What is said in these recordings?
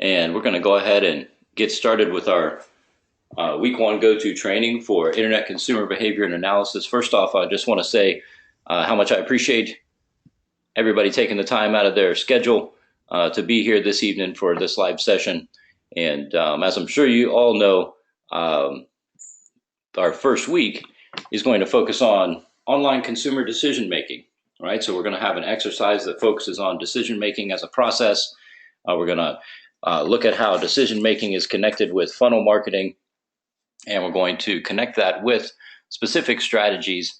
and we're going to go ahead and get started with our week one go-to training for internet consumer behavior and analysis. First off, I just want to say how much I appreciate everybody taking the time out of their schedule to be here this evening for this live session. And as I'm sure you all know, our first week is going to focus on online consumer decision making. All right, so we're going to have an exercise that focuses on decision making as a process. We're going to look at how decision making is connected with funnel marketing, and we're going to connect that with specific strategies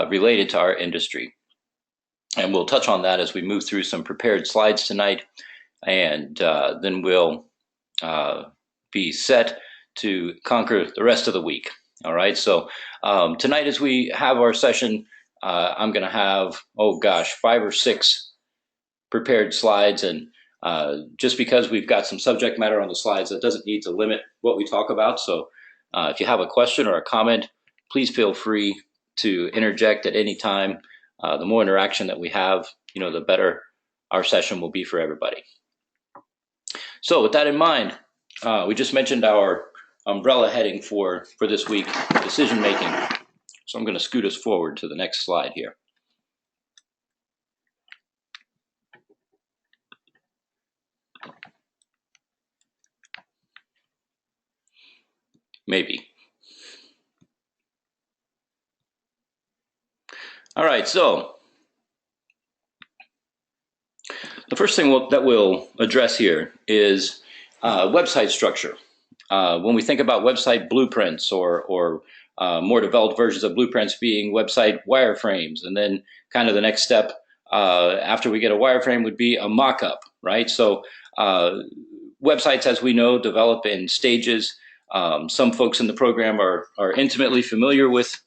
related to our industry. And we'll touch on that as we move through some prepared slides tonight, and then we'll be set to conquer the rest of the week. All right, so tonight as we have our session, I'm going to have, 5 or 6 prepared slides, and just because we've got some subject matter on the slides, that doesn't need to limit what we talk about. So if you have a question or a comment, please feel free to interject at any time. The more interaction that we have, the better our session will be for everybody. So with that in mind, we just mentioned our umbrella heading for this week, decision making. So I'm going to scoot us forward to the next slide here. Maybe. All right, so the first thing that we'll address here is website structure. When we think about website blueprints or more developed versions of blueprints being website wireframes, and then kind of the next step after we get a wireframe would be a mock-up, right? So websites, as we know, develop in stages. Some folks in the program are intimately familiar with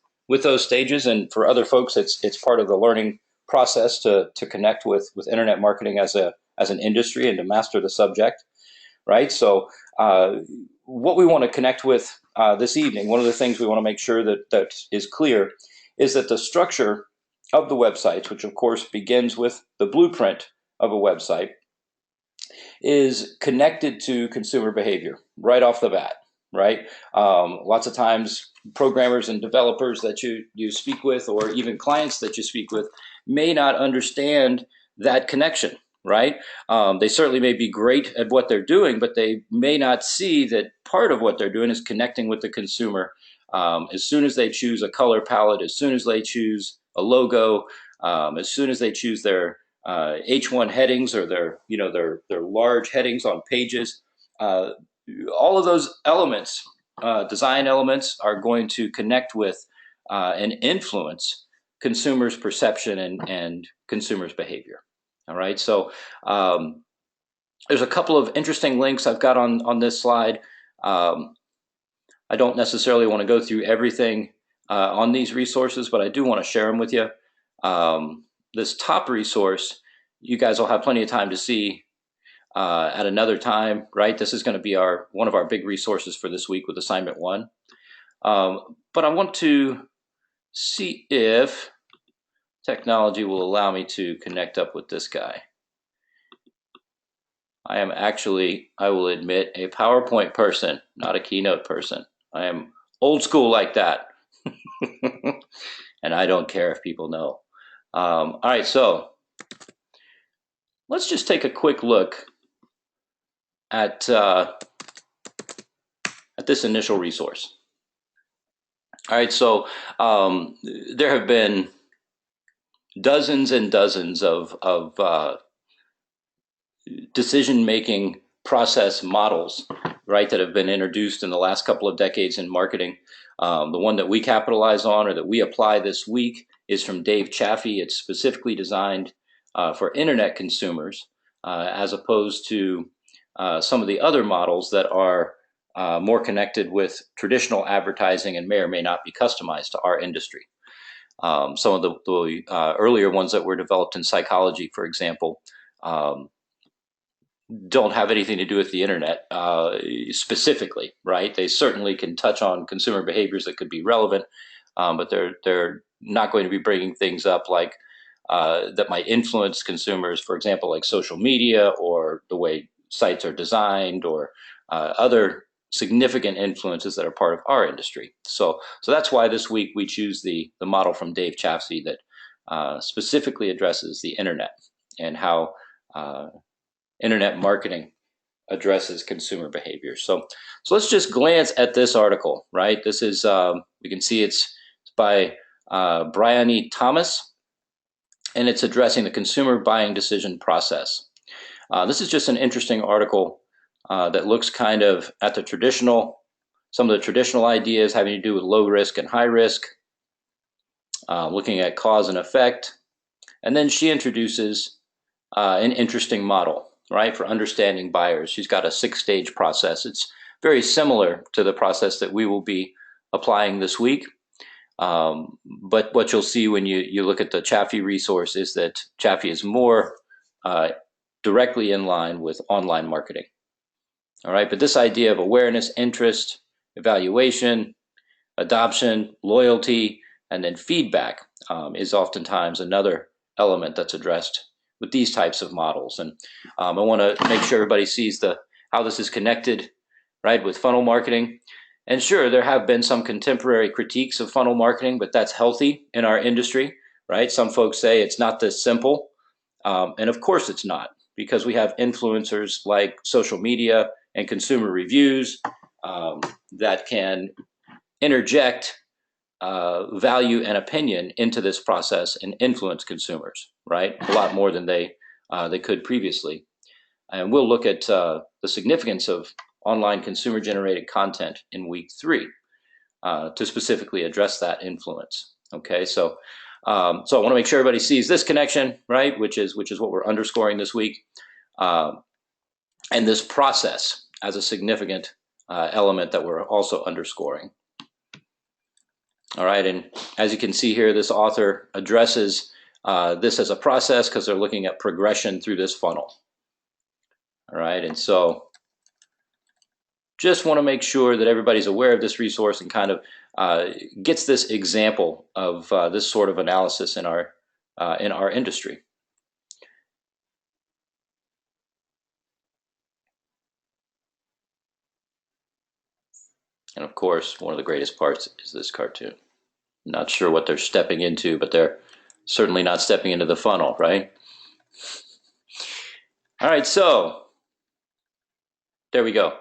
those stages, and for other folks, it's part of the learning process to connect with internet marketing as an industry and to master the subject, right? So what we want to connect with this evening, one of the things we want to make sure that is clear is that the structure of the websites, which of course begins with the blueprint of a website, is connected to consumer behavior right off the bat, right? Lots of times programmers and developers that you speak with, or even clients that you speak with, may not understand that connection, right? They certainly may be great at what they're doing, but they may not see that part of what they're doing is connecting with the consumer. As soon as they choose a color palette, as soon as they choose a logo, as soon as they choose their H1 headings or their large headings on pages, all of those elements, design elements, are going to connect with and influence consumers' perception and consumers' behavior. All right, so there's a couple of interesting links I've got on this slide. I don't necessarily want to go through everything on these resources, but I do want to share them with you. This top resource, you guys will have plenty of time to see at another time, right? This is going to be one of our big resources for this week with assignment 1. But I want to see if technology will allow me to connect up with this guy. I am actually, I will admit, a PowerPoint person, not a Keynote person. I am old school like that. And I don't care if people know. All right, so let's just take a quick look at this initial resource. All right, so there have been dozens and dozens of decision-making process models, right, that have been introduced in the last couple of decades in marketing. The one that we capitalize on, or that we apply this week, is from Dave Chaffee. It's specifically designed for internet consumers, as opposed to some of the other models that are more connected with traditional advertising and may or may not be customized to our industry. Some of the earlier ones that were developed in psychology, for example, don't have anything to do with the internet specifically, right? They certainly can touch on consumer behaviors that could be relevant, but they're not going to be bringing things up like that might influence consumers, for example, like social media or the way sites are designed, or other significant influences that are part of our industry. So that's why this week we choose the model from Dave Chafsey that specifically addresses the internet and how internet marketing addresses consumer behavior. So let's just glance at this article, right? This is, we can see it's by Bryony Thomas, and it's addressing the consumer buying decision process. This is just an interesting article that looks kind of at some of the traditional ideas having to do with low risk and high risk, looking at cause and effect. And then she introduces an interesting model, right, for understanding buyers. She's got a 6-stage process. It's very similar to the process that we will be applying this week. But what you'll see when you look at the Chafee resource is that Chafee is more directly in line with online marketing. All right, but this idea of awareness, interest, evaluation, adoption, loyalty, and then feedback is oftentimes another element that's addressed with these types of models. And I want to make sure everybody sees how this is connected, right, with funnel marketing. And sure, there have been some contemporary critiques of funnel marketing, but that's healthy in our industry, right? Some folks say it's not this simple. And of course it's not, because we have influencers like social media and consumer reviews that can interject value and opinion into this process and influence consumers, right? A lot more than they could previously. And we'll look at the significance of online consumer-generated content in week 3 to specifically address that influence. Okay, so I want to make sure everybody sees this connection, right? Which is what we're underscoring this week, and this process as a significant element that we're also underscoring. All right, and as you can see here, this author addresses this as a process because they're looking at progression through this funnel. All right, and so just want to make sure that everybody's aware of this resource and kind of gets this example of this sort of analysis in our industry. And of course, one of the greatest parts is this cartoon. Not sure what they're stepping into, but they're certainly not stepping into the funnel, right? All right, so there we go.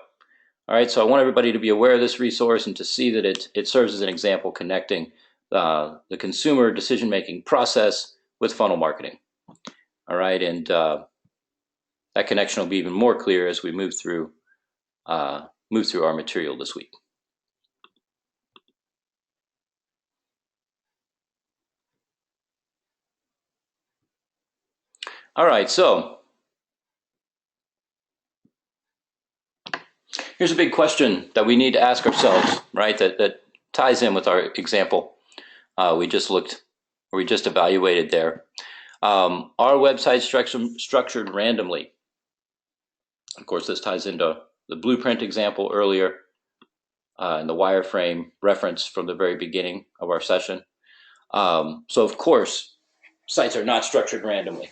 All right, so I want everybody to be aware of this resource and to see that it serves as an example connecting the consumer decision-making process with funnel marketing. All right, and that connection will be even more clear as we move through our material this week. All right, so here's a big question that we need to ask ourselves, right? That ties in with our example we just evaluated there. Are websites structured randomly? Of course, this ties into the blueprint example earlier and the wireframe reference from the very beginning of our session. So of course, sites are not structured randomly,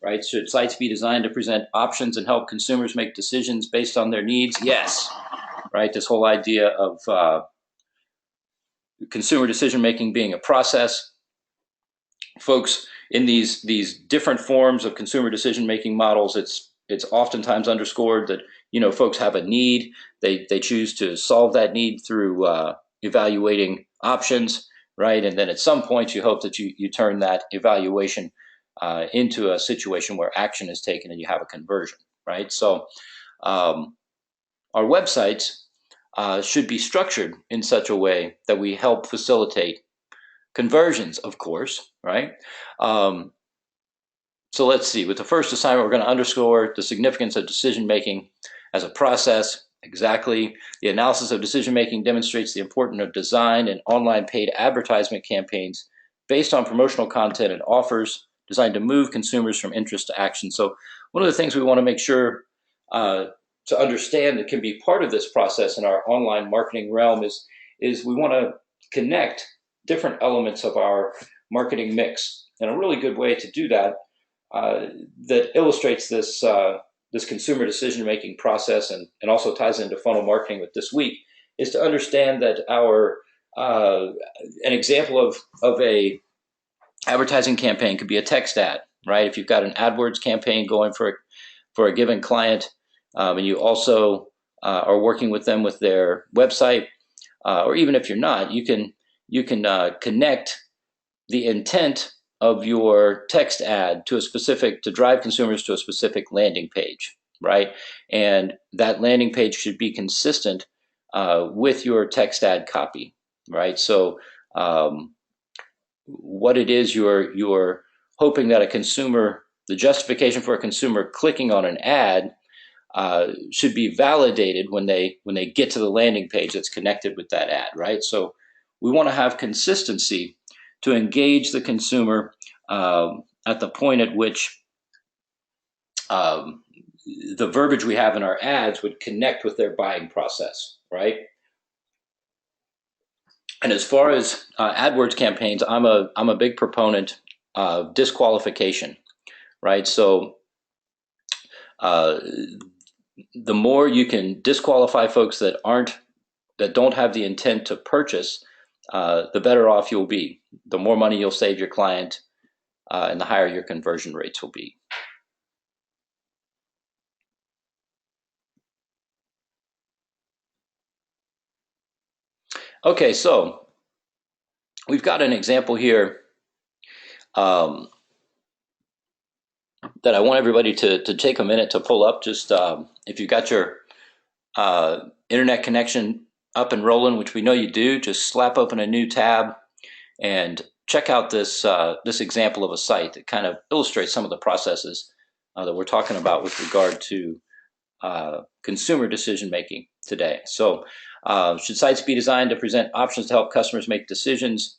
right? Should sites be designed to present options and help consumers make decisions based on their needs? Yes, right? This whole idea of consumer decision-making being a process. Folks, in these different forms of consumer decision-making models, it's oftentimes underscored that, folks have a need. They choose to solve that need through evaluating options, right? And then at some point, you hope that you turn that evaluation into a situation where action is taken and you have a conversion, right? So our websites should be structured in such a way that we help facilitate conversions, of course, right? So let's see. With the first assignment, we're going to underscore the significance of decision-making as a process. Exactly. The analysis of decision-making demonstrates the importance of design and online paid advertisement campaigns based on promotional content and offers designed to move consumers from interest to action. So one of the things we want to make sure to understand that can be part of this process in our online marketing realm is we want to connect different elements of our marketing mix. And a really good way to do that that illustrates this this consumer decision-making process, and also ties into funnel marketing with this week, is to understand that an example of a advertising campaign could be a text ad, right? If you've got an AdWords campaign going for a given client, and you also are working with them with their website, or even if you're not, you can connect the intent of your text ad to drive consumers to a specific landing page, right? And that landing page should be consistent with your text ad copy, right? So what it is you're hoping that the justification for a consumer clicking on an ad should be validated when they get to the landing page that's connected with that ad, right? So we want to have consistency to engage the consumer at the point at which the verbiage we have in our ads would connect with their buying process, right? And as far as AdWords campaigns, I'm a big proponent of disqualification, right? So the more you can disqualify folks that don't have the intent to purchase, the better off you'll be. The more money you'll save your client, and the higher your conversion rates will be. Okay, so we've got an example here that I want everybody to take a minute to pull up. Just if you've got your internet connection up and rolling, which we know you do, just slap open a new tab and check out this example of a site that kind of illustrates some of the processes that we're talking about with regard to consumer decision making today. So should sites be designed to present options to help customers make decisions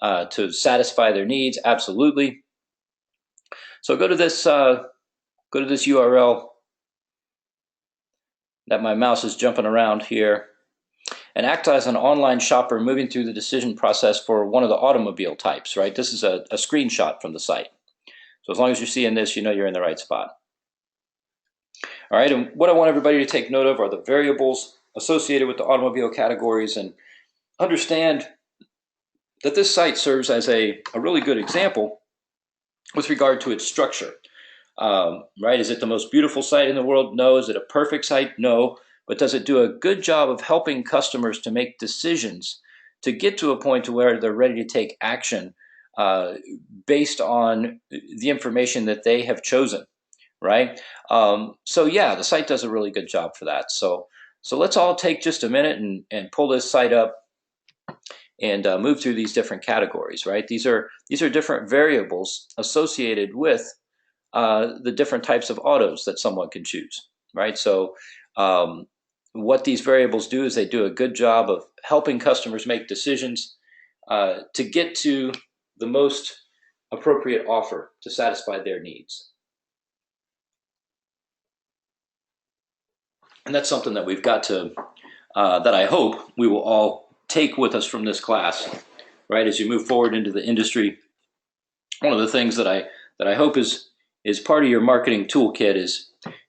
to satisfy their needs? Absolutely. So go to this URL that my mouse is jumping around here, and act as an online shopper moving through the decision process for one of the automobile types, right? This is a screenshot from the site. So as long as you're seeing this, you know you're in the right spot. All right, and what I want everybody to take note of are the variables associated with the automobile categories, and understand that this site serves as a really good example with regard to its structure. Right? Is it the most beautiful site in the world? No. Is it a perfect site? No. But does it do a good job of helping customers to make decisions to get to a point to where they're ready to take action based on the information that they have chosen, right? So yeah, the site does a really good job for that. So let's all take just a minute and pull this site up and move through these different categories, right? These are different variables associated with the different types of autos that someone can choose, right? So what these variables do is they do a good job of helping customers make decisions to get to the most appropriate offer to satisfy their needs. And that's something that we've got to, that I hope we will all take with us from this class, right? As you move forward into the industry, one of the things that I hope is part of your marketing toolkit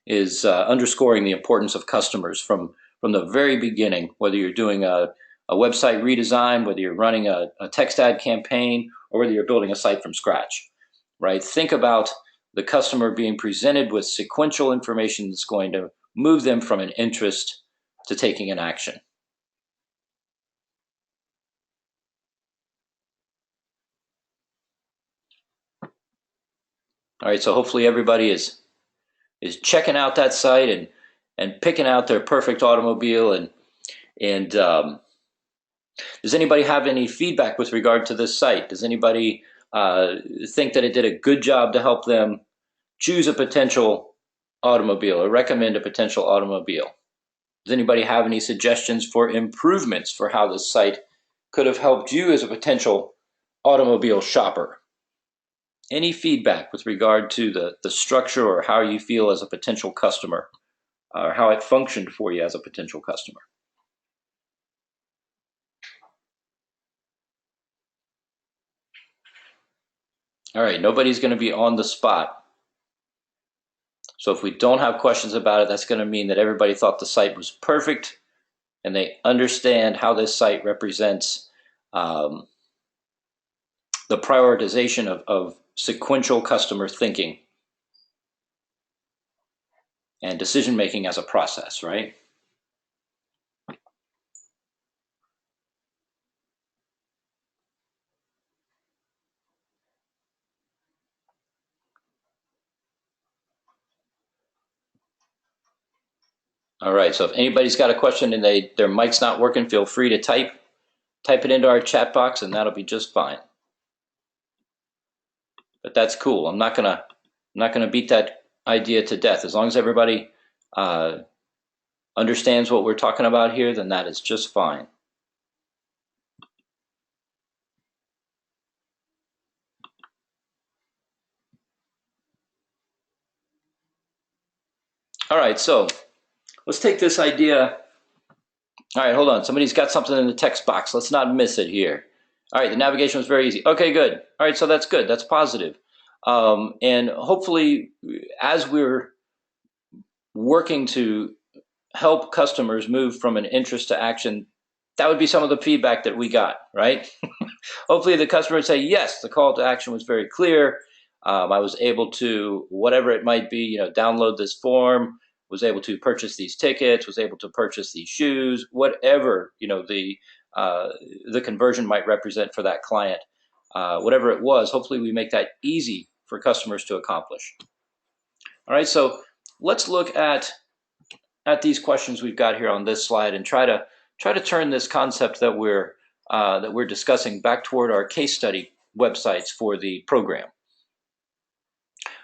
is underscoring the importance of customers from the very beginning, whether you're doing a website redesign, whether you're running a text ad campaign, or whether you're building a site from scratch, right? Think about the customer being presented with sequential information that's going to move them from an interest to taking an action. All right, so hopefully everybody is checking out that site and picking out their perfect automobile. And does anybody have any feedback with regard to this site? Does anybody think that it did a good job to help them choose a potential automobile or recommend a potential automobile? Does anybody have any suggestions for improvements for how this site could have helped you as a potential automobile shopper? Any feedback with regard to the structure or how you feel as a potential customer, or how it functioned for you as a potential customer? All right, nobody's going to be on the spot. So if we don't have questions about it, that's going to mean that everybody thought the site was perfect and they understand how this site represents the prioritization of sequential customer thinking and decision making as a process, right? All right, so if anybody's got a question and their mic's not working, feel free to type it into our chat box and that'll be just fine. But that's cool. I'm not gonna beat that idea to death. As long as everybody understands what we're talking about here, then that is just fine. All right, so let's take this idea. All right, hold on. Somebody's got something in the text box. Let's not miss it here. All right, the navigation was very easy. Okay, good. All right, so that's good. That's positive. And hopefully, as we're working to help customers move from an interest to action, that would be some of the feedback that we got, right? Hopefully the customer would say, yes, the call to action was very clear. I was able to, whatever it might be, download this form, was able to purchase these tickets, was able to purchase these shoes, whatever, the conversion might represent for that client. Whatever it was, hopefully we make that easy for customers to accomplish. All right, so let's look at these questions we've got here on this slide and try to turn this concept that we're discussing back toward our case study websites for the program.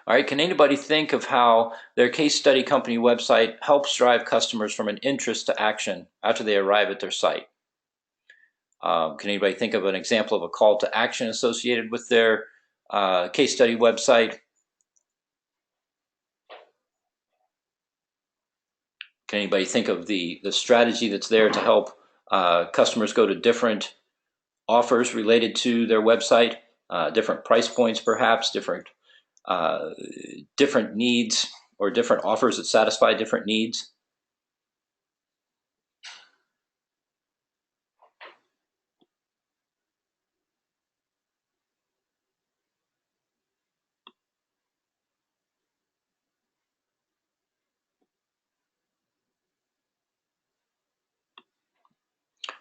All right, can anybody think of how their case study company website helps drive customers from an interest to action after they arrive at their site? Can anybody think of an example of a call to action associated with their case study website? Can anybody think of the strategy that's there to help customers go to different offers related to their website, different price points perhaps, different needs or different offers that satisfy different needs?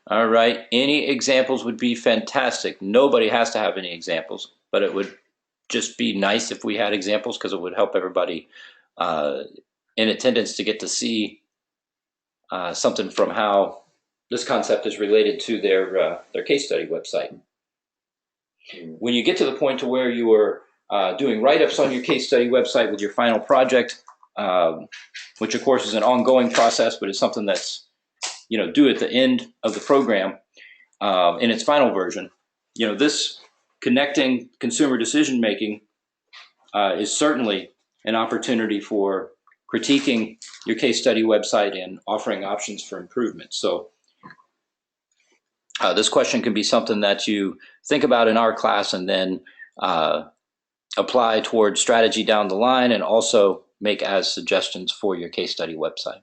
All right, any examples would be fantastic. Nobody has to have any examples, but it would just be nice if we had examples because it would help everybody in attendance to get to see something from how this concept is related to their case study website. When you get to the point to where you are doing write-ups on your case study website with your final project, which of course is an ongoing process, but it's something that's due at the end of the program in its final version. This connecting consumer decision making is certainly an opportunity for critiquing your case study website and offering options for improvement. So this question can be something that you think about in our class and then apply toward strategy down the line and also make as suggestions for your case study website.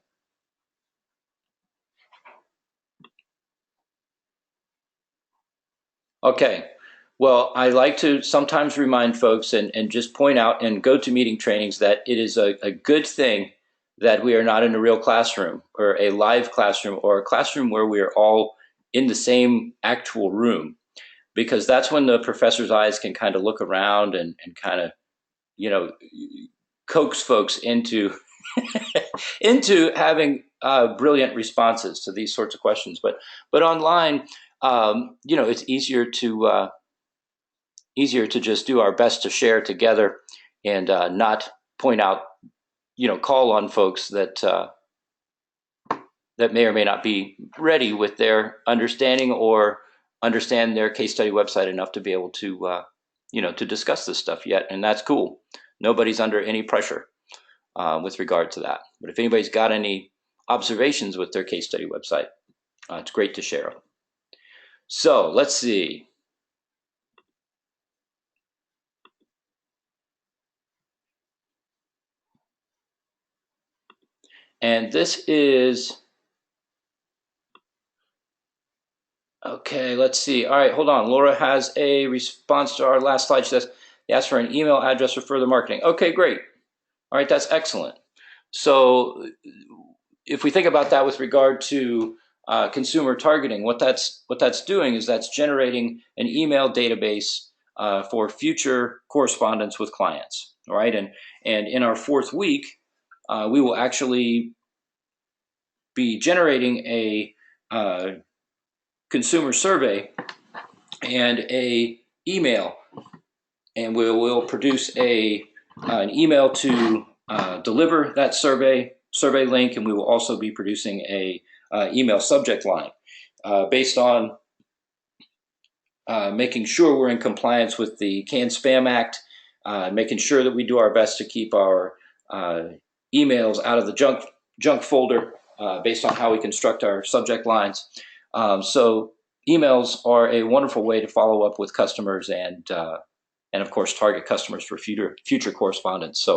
Okay, well, I like to sometimes remind folks and just point out in GoToMeeting trainings that it is a good thing that we are not in a real classroom or a live classroom or a classroom where we are all in the same actual room, because that's when the professor's eyes can kind of look around and kind of, coax folks into into having brilliant responses to these sorts of questions. But online, it's easier to just do our best to share together and not point out, call on folks that may or may not be ready with their understanding or understand their case study website enough to be able to, to discuss this stuff yet. And that's cool. Nobody's under any pressure with regard to that. But if anybody's got any observations with their case study website, it's great to share. So let's see. And this is, okay, let's see. All right, hold on. Laura has a response to our last slide. She says, they asked for an email address for further marketing. Okay, great. All right, that's excellent. So if we think about that with regard to consumer targeting, what that's doing is that's generating an email database for future correspondence with clients. All right, and in our fourth week, we will actually be generating a consumer survey and a email, and we will produce an email to deliver that survey link, and we will also be producing a email subject line based on making sure we're in compliance with the Canned Spam Act, making sure that we do our best to keep our emails out of the junk folder based on how we construct our subject lines. So emails are a wonderful way to follow up with customers and of course target customers for future correspondence.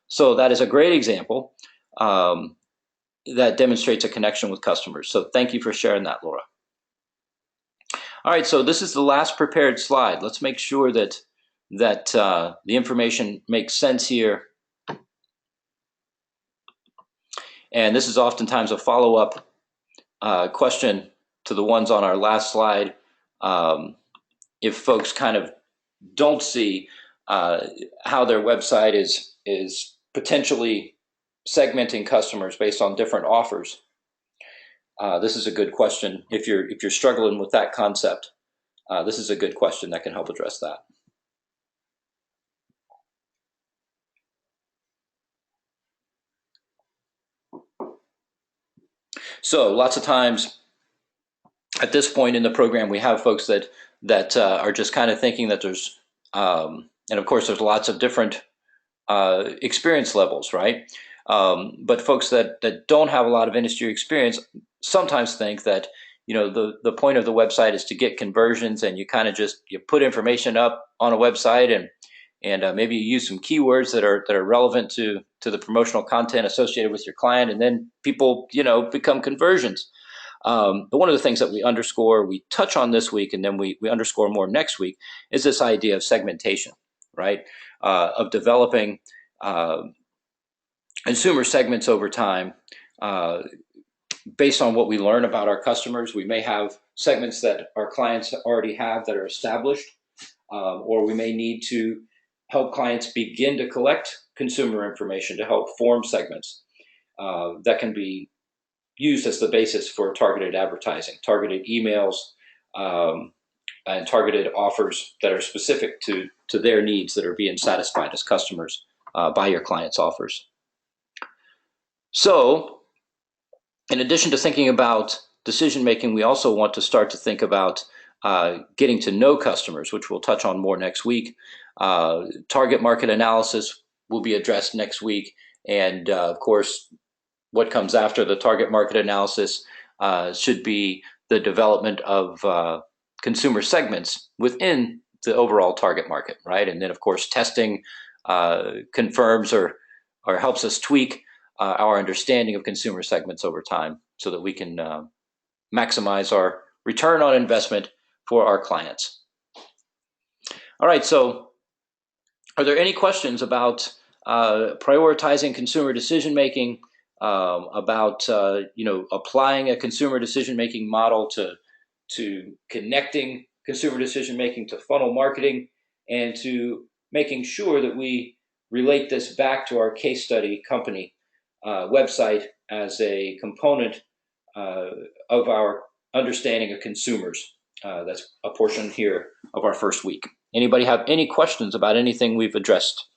So that is a great example that demonstrates a connection with customers. So thank you for sharing that, Laura. All right, so this is the last prepared slide. Let's make sure that the information makes sense here. And this is oftentimes a follow-up question to the ones on our last slide. If folks kind of don't see how their website is potentially segmenting customers based on different offers, this is a good question. If you're struggling with that concept, this is a good question that can help address that. So lots of times at this point in the program, we have folks that are just kind of thinking that there's, and of course, there's lots of different experience levels, right? But folks that don't have a lot of industry experience sometimes think that, you know, the point of the website is to get conversions, and you kind of just you put information up on a website and maybe you use some keywords that are relevant to the promotional content associated with your client, and then people, you know, become conversions. But one of the things that we touch on this week, and then we underscore more next week, is this idea of segmentation, right? Of developing consumer segments over time based on what we learn about our customers. We may have segments that our clients already have that are established, or we may need to help clients begin to collect consumer information to help form segments that can be used as the basis for targeted advertising, targeted emails, and targeted offers that are specific to their needs that are being satisfied as customers by your clients' offers. So, in addition to thinking about decision making, we also want to start to think about getting to know customers, which we'll touch on more next week. Target market analysis will be addressed next week, and of course, what comes after the target market analysis should be the development of consumer segments within the overall target market, right? And then, of course, testing confirms or helps us tweak our understanding of consumer segments over time so that we can maximize our return on investment for our clients. All right, so are there any questions about prioritizing consumer decision-making, about applying a consumer decision-making model to connecting consumer decision-making to funnel marketing, and to making sure that we relate this back to our case study company website as a component of our understanding of consumers? That's a portion here of our first week. Anybody have any questions about anything we've addressed?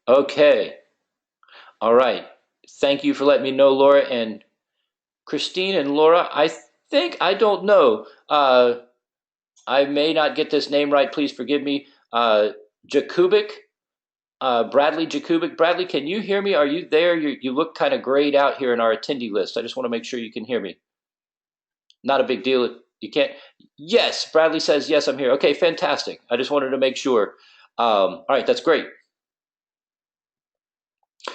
Okay. All right. Thank you for letting me know, Laura. And Christine and Laura, I don't know. I may not get this name right. Please forgive me. Jakubik. Bradley Jakubik. Bradley, can you hear me? Are you there? You look kind of grayed out here in our attendee list. I just want to make sure you can hear me. Not a big deal. You can't. Yes, Bradley says, yes, I'm here. Okay, fantastic. I just wanted to make sure. All right, that's great.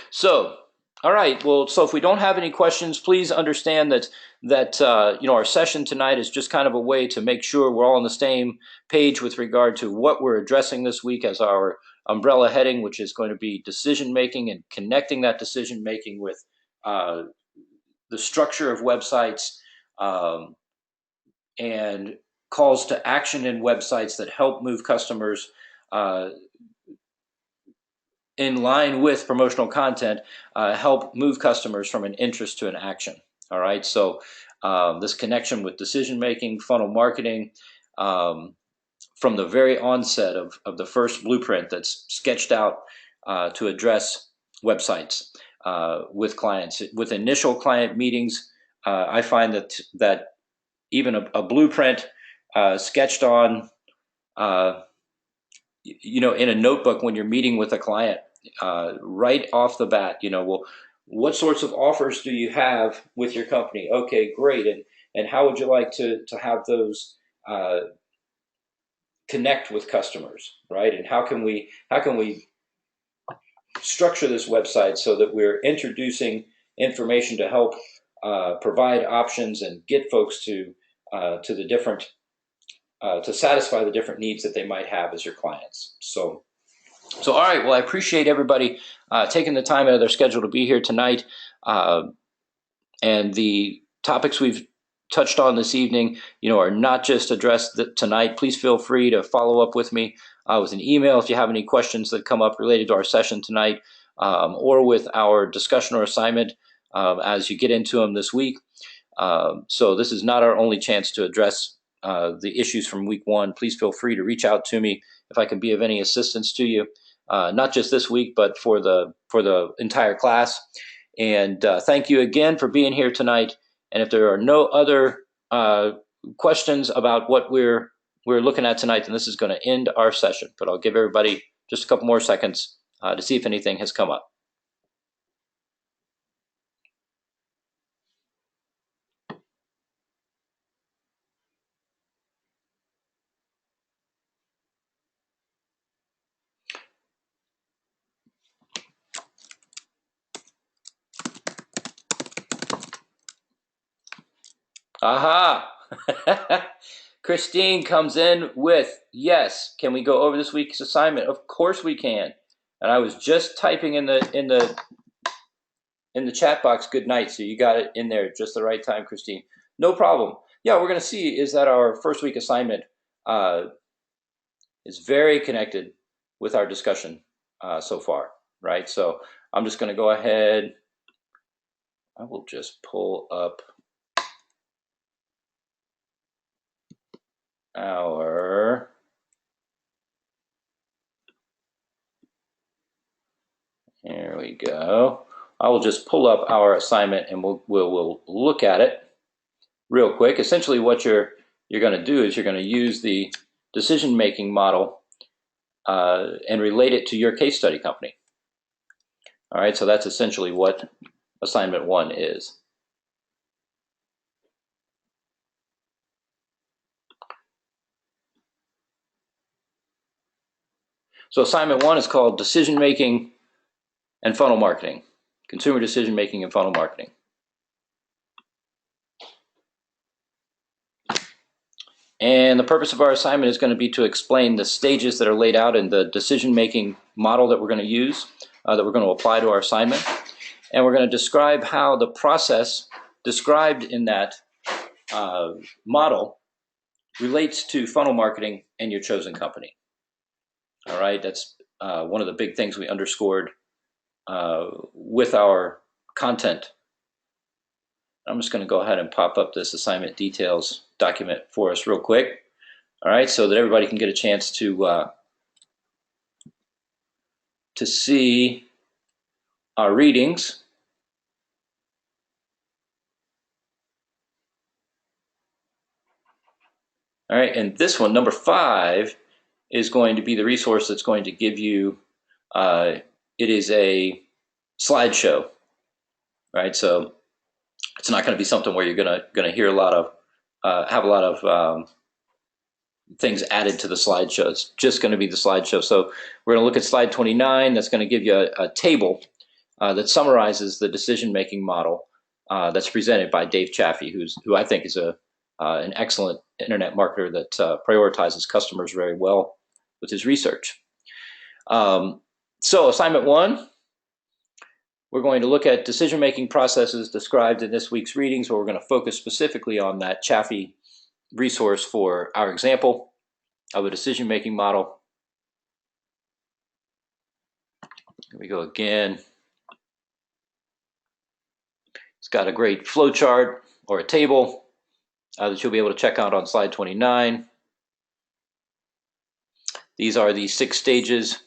So, all right. Well, so if we don't have any questions, please understand that our session tonight is just kind of a way to make sure we're all on the same page with regard to what we're addressing this week as our umbrella heading, which is going to be decision making and connecting that decision making with the structure of websites and calls to action in websites that help move customers in line with promotional content, help move customers from an interest to an action. All right. So this connection with decision making, funnel marketing, from the very onset of the first blueprint that's sketched out to address websites with clients. With initial client meetings, I find that even a blueprint sketched on in a notebook when you're meeting with a client, right off the bat, well, what sorts of offers do you have with your company? Okay, great. And how would you like to have those connect with customers, right? And how can we structure this website so that we're introducing information to help provide options and get folks to the different to satisfy the different needs that they might have as your clients. So all right. Well, I appreciate everybody taking the time out of their schedule to be here tonight. And the topics we've touched on this evening, are not just addressed tonight. Please feel free to follow up with me with an email if you have any questions that come up related to our session tonight, or with our discussion or assignment as you get into them this week. So this is not our only chance to address the issues from week one. Please feel free to reach out to me if I can be of any assistance to you, not just this week, but for the entire class. And thank you again for being here tonight. And if there are no other questions about what we're looking at tonight, then this is going to end our session. But I'll give everybody just a couple more seconds to see if anything has come up. Aha! Christine comes in with, yes, can we go over this week's assignment? Of course we can. And I was just typing in the chat box, good night. So you got it in there just the right time, Christine. No problem. Yeah, we're going to see is that our first week assignment is very connected with our discussion so far, right? So I'm just going to go ahead. I will just pull up our There we go. I will just pull up our assignment and we'll look at it real quick. Essentially, what you're going to do is you're going to use the decision-making model and relate it to your case study company. All right, so that's essentially what assignment 1 is. So assignment 1 is called decision-making and funnel marketing, consumer decision-making and funnel marketing. And the purpose of our assignment is going to be to explain the stages that are laid out in the decision-making model that we're going to use, that we're going to apply to our assignment. And we're going to describe how the process described in that model relates to funnel marketing and your chosen company. All right, that's one of the big things we underscored with our content. I'm just going to go ahead and pop up this assignment details document for us real quick. All right, so that everybody can get a chance to see our readings. All right, and this one, number 5, is going to be the resource that's going to give you it is a slideshow, right? So it's not going to be something where you're going to hear a lot of have a lot of things added to the slideshow. It's just going to be the slideshow. So we're going to look at slide 29. That's going to give you a table that summarizes the decision-making model that's presented by Dave Chaffee, who I think is an excellent internet marketer that prioritizes customers very well with his research. So assignment 1, we're going to look at decision-making processes described in this week's readings, where we're going to focus specifically on that Chaffee resource for our example of a decision-making model. Here we go again. It's got a great flow chart or a table that you'll be able to check out on slide 29. These are the 6 stages,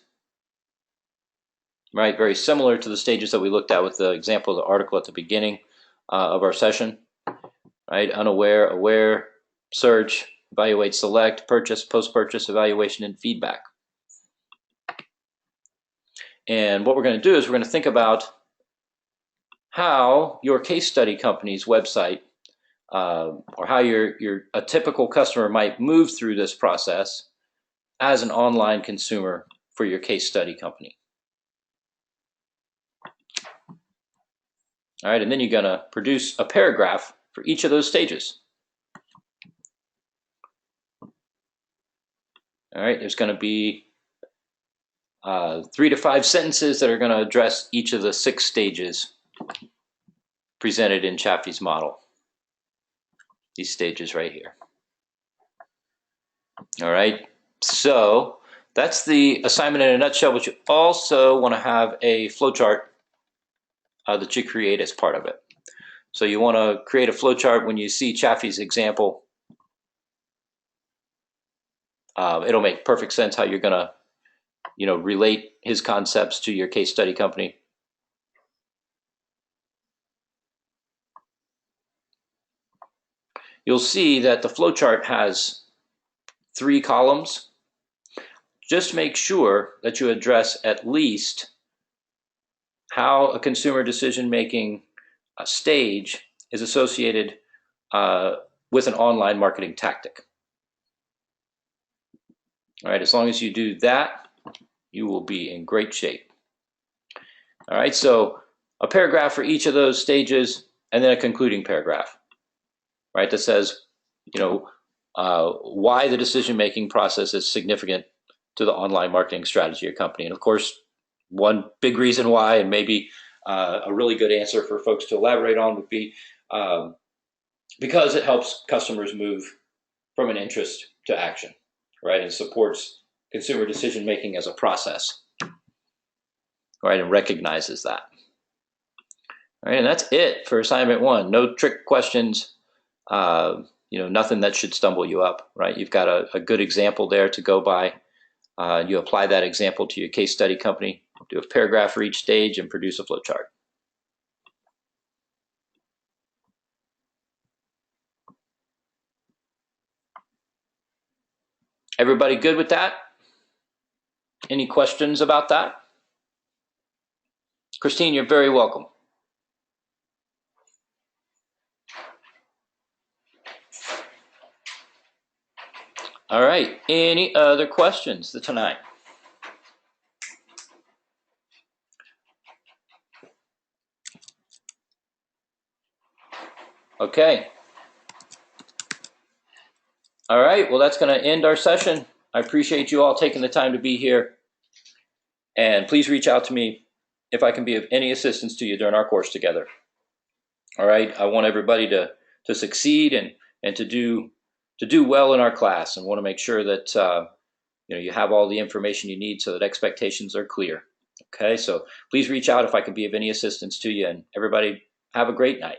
right? Very similar to the stages that we looked at with the example of the article at the beginning of our session, right? Unaware, aware, search, evaluate, select, purchase, post-purchase, evaluation, and feedback. And what we're going to do is we're going to think about how your case study company's website or how a typical customer might move through this process as an online consumer for your case study company. All right, and then you're going to produce a paragraph for each of those stages. All right, there's going to be 3 to 5 sentences that are going to address each of the 6 stages presented in Chaffee's model. These stages right here. All right, so that's the assignment in a nutshell, but you also want to have a flowchart that you create as part of it. So you want to create a flowchart when you see Chaffee's example. It'll make perfect sense how you're going to relate his concepts to your case study company. You'll see that the flowchart has 3 columns. Just make sure that you address at least how a consumer decision-making stage is associated with an online marketing tactic. All right, as long as you do that, you will be in great shape. All right, so a paragraph for each of those stages, and then a concluding paragraph, right, that says, why the decision-making process is significant to the online marketing strategy of your company. And of course, one big reason why, and maybe a really good answer for folks to elaborate on, would be because it helps customers move from an interest to action, right? And supports consumer decision-making as a process, right? And recognizes that. All right, and that's it for assignment 1. No trick questions, nothing that should stumble you up, right? You've got a good example there to go by. You apply that example to your case study company, do a paragraph for each stage, and produce a flowchart. Everybody good with that? Any questions about that? Christine, you're very welcome. All right, any other questions tonight? Okay. All right, well, that's going to end our session. I appreciate you all taking the time to be here. And please reach out to me if I can be of any assistance to you during our course together. All right, I want everybody to succeed and to do well in our class, and want to make sure that you have all the information you need so that expectations are clear. Okay, so please reach out if I can be of any assistance to you, and everybody have a great night.